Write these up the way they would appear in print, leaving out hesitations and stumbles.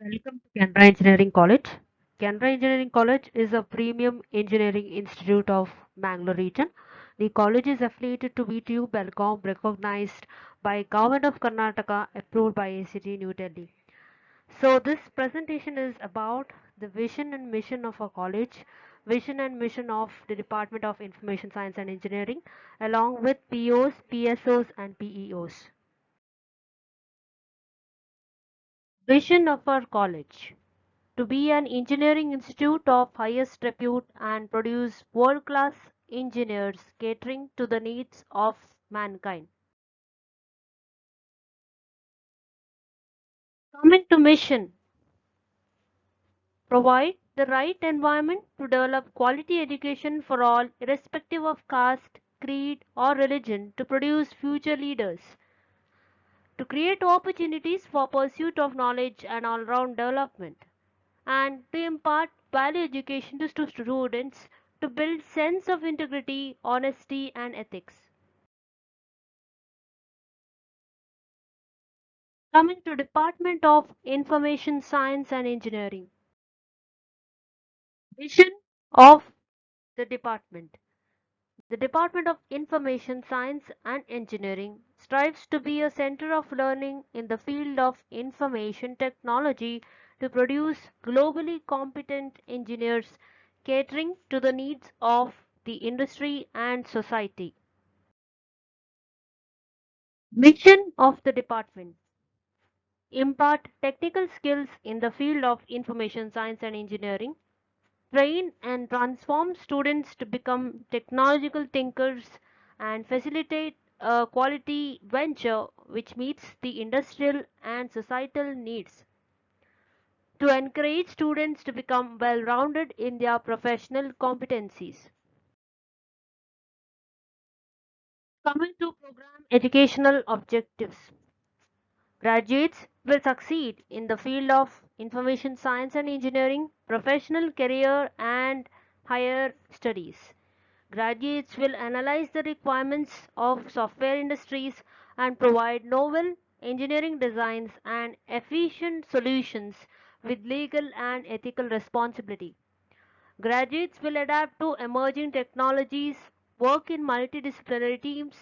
Welcome to Canara Engineering College. Canara Engineering College is a premium engineering institute of Bangalore region. The college is affiliated to VTU Belgaum, recognized by Government of Karnataka, approved by ACT New Delhi. So this presentation is about the vision and mission of our college, vision and mission of the Department of Information Science and Engineering, along with POs, PSOs and PEOs. Vision of our college: to be an engineering institute of highest repute and produce world-class engineers catering to the needs of mankind. Coming to mission: provide the right environment to develop quality education for all, irrespective of caste, creed, or religion, to produce future leaders, to create opportunities for pursuit of knowledge and all-round development, and to impart value education to students to build sense of integrity, honesty and ethics. Coming to Department of Information Science and Engineering. Vision of the department. The Department of Information Science and Engineering strives to be a center of learning in the field of information technology to produce globally competent engineers catering to the needs of the industry and society. Mission of the department: impart technical skills in the field of information science and engineering, train and transform students to become technological thinkers, and facilitate a quality venture which meets the industrial and societal needs, to encourage students to become well rounded in their professional competencies. Coming to program educational objectives: graduates will succeed in the field of information science and engineering, professional career, and higher studies. Graduates will analyze the requirements of software industries and provide novel engineering designs and efficient solutions with legal and ethical responsibility. Graduates will adapt to emerging technologies, work in multidisciplinary teams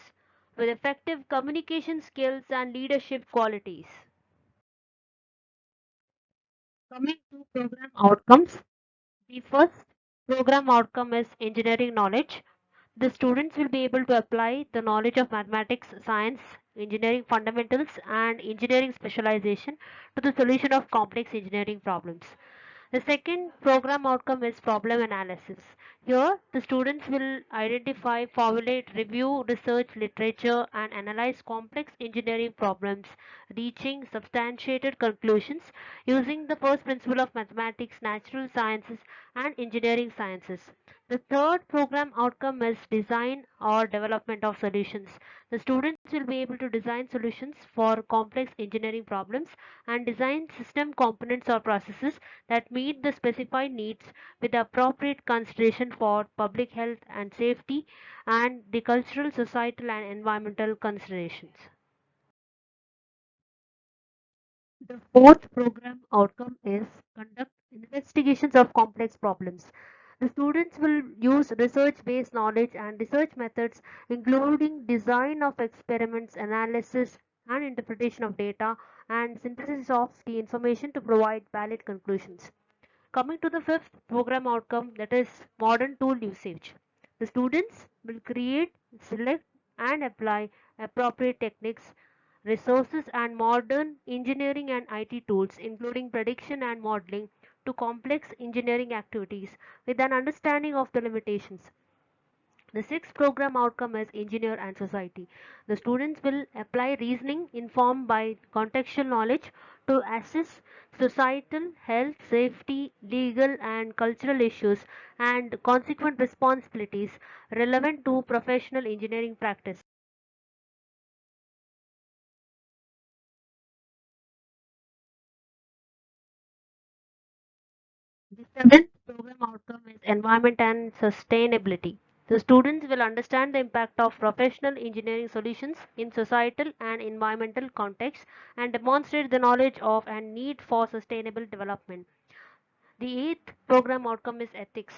with effective communication skills and leadership qualities. Coming to program outcomes, the first program outcome is engineering knowledge. The students will be able to apply the knowledge of mathematics, science, engineering fundamentals, and engineering specialization to the solution of complex engineering problems. The second program outcome is problem analysis. Here, the students will identify, formulate, review research literature, and analyze complex engineering problems, reaching substantiated conclusions using the first principle of mathematics, natural sciences, and engineering sciences. The third program outcome is design or development of solutions. The students will be able to design solutions for complex engineering problems and design system components or processes that meet the specified needs with appropriate consideration for public health and safety and the cultural, societal, and environmental considerations. The fourth program outcome is conduct investigations of complex problems. The students will use research-based knowledge and research methods, including design of experiments, analysis and interpretation of data, and synthesis of the information to provide valid conclusions. Coming to the fifth program outcome, that is modern tool usage. The students will create, select and apply appropriate techniques, resources and modern engineering and IT tools including prediction and modeling to complex engineering activities with an understanding of the limitations. The sixth program outcome is engineer and society. The students will apply reasoning informed by contextual knowledge to assess societal, health, safety, legal and cultural issues and consequent responsibilities relevant to professional engineering practice. The seventh program outcome is environment and sustainability. The students will understand the impact of professional engineering solutions in societal and environmental contexts and demonstrate the knowledge of and need for sustainable development. The eighth program outcome is ethics.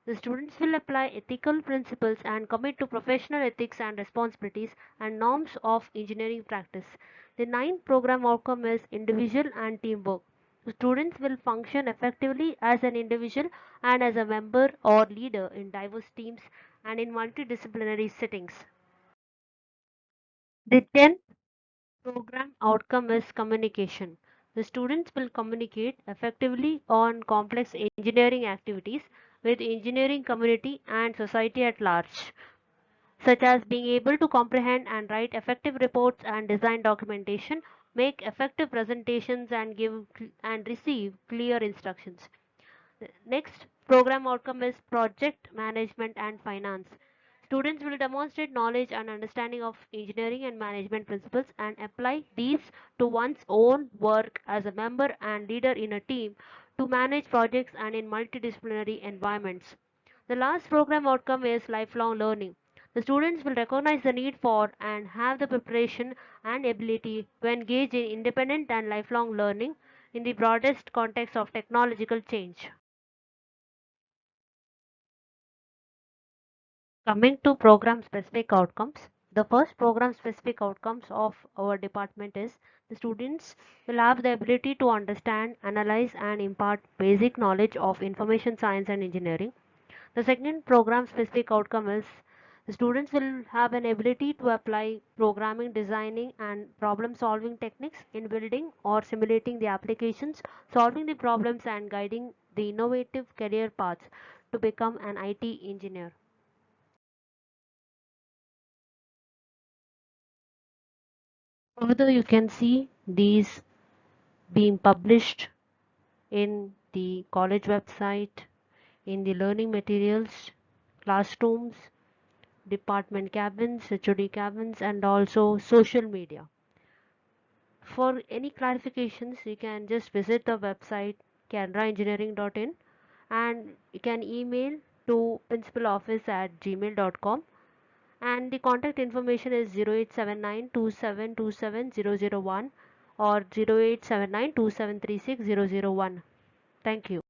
The students will apply ethical principles and commit to professional ethics and responsibilities and norms of engineering practice. The ninth program outcome is individual and teamwork. The students will function effectively as an individual and as a member or leader in diverse teams and in multidisciplinary settings. The 10th program outcome is communication. The students will communicate effectively on complex engineering activities with engineering community and society at large, such as being able to comprehend and write effective reports and design documentation, make effective presentations and give and receive clear instructions. The next program outcome is project management and finance. Students will demonstrate knowledge and understanding of engineering and management principles and apply these to one's own work as a member and leader in a team to manage projects and in multidisciplinary environments. The last program outcome is lifelong learning. The students will recognize the need for and have the preparation and ability to engage in independent and lifelong learning in the broadest context of technological change. Coming to program specific outcomes, the first program specific outcomes of our department is the students will have the ability to understand, analyze, and impart basic knowledge of information science and engineering. The second program specific outcome is the students will have an ability to apply programming, designing, and problem solving techniques in building or simulating the applications, solving the problems, and guiding the innovative career paths to become an IT engineer. Further, you can see these being published in the college website, in the learning materials, classrooms, department cabins, HOD cabins, and also social media. For any clarifications, you can just visit the website canraengineering.in and you can email to principaloffice@gmail.com, and the contact information is 087927270001 or 087927360001. Thank you.